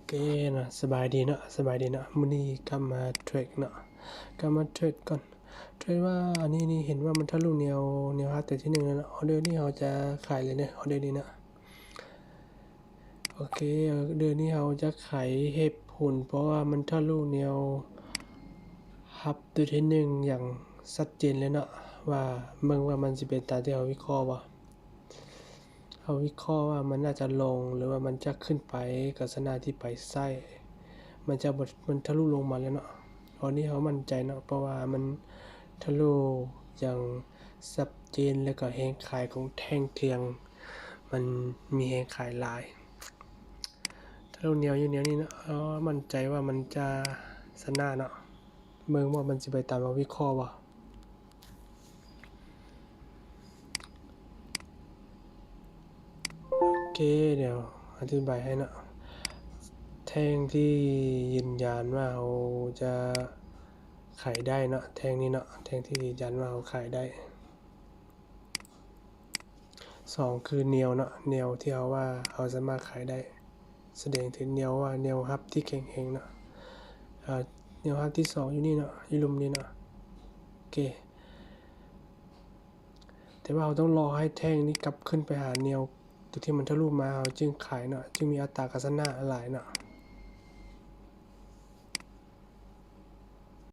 เคนะสบายดีเนาะสบายดีเนาะมื้อนี้กลับมาเทรดเนาะกลับมาเทรดก่อนเทรดว่าอันนี้นี่เห็นว่ามันทะลุแนวฮักแต่ที่1แล้วเนาะออเดอร์นี้เราจะขายเลยเนี่ยออเดอร์นี้นะโอเคออเดอร์นี้เราจะขายเหตุผลเพราะว่ามันทะลุแนวฮับตัวที่1อย่างชัดเจนเลยเนาะว่าเบิ่งว่ามันสิเป็นตามที่เราวิเคราะห์บ่เราวิเคราะห์ว่ามันน่าจะลงหรือว่ามันจะขึ้นไปกับลักษณะที่ไปไส้มันทะลุลงมาแล้วเนาะตอนนี้เขามั่นใจเนาะเพราะว่ามันทะลุอย่างชัดเจนแล้วก็แรงขายของแท่งเทียงมันมีแรงขายหลายทะลุแนวอยู่แนวนี้เนาะมั่นใจว่ามันจะชนะเนาะเบิ่งว่ามันสิไปตามวิเคราะห์บ่โอเคเดี๋ยวอธิบายให้เนาะแท่งที่ยืนยันว่าเราจะขายได้เนาะแท่งนี้เนาะแท่งที่ยืนยันว่าเราขายได้2คือแนวเนาะแนวที่เราว่าเราสามารถขายได้แสดงถึงแนวว่าแนวรับที่แข็งแรงเนาะแนวรับที่2อยู่นี่เนาะอยู่มุมนี้เนาะโอเคแต่ว่าเราต้องรอให้แท่งนี้กลับขึ้นไปหาแนวตัวที่มันทะลุมาเราจึงขายเนาะจึงมีอัตราการชนะหลายเนาะ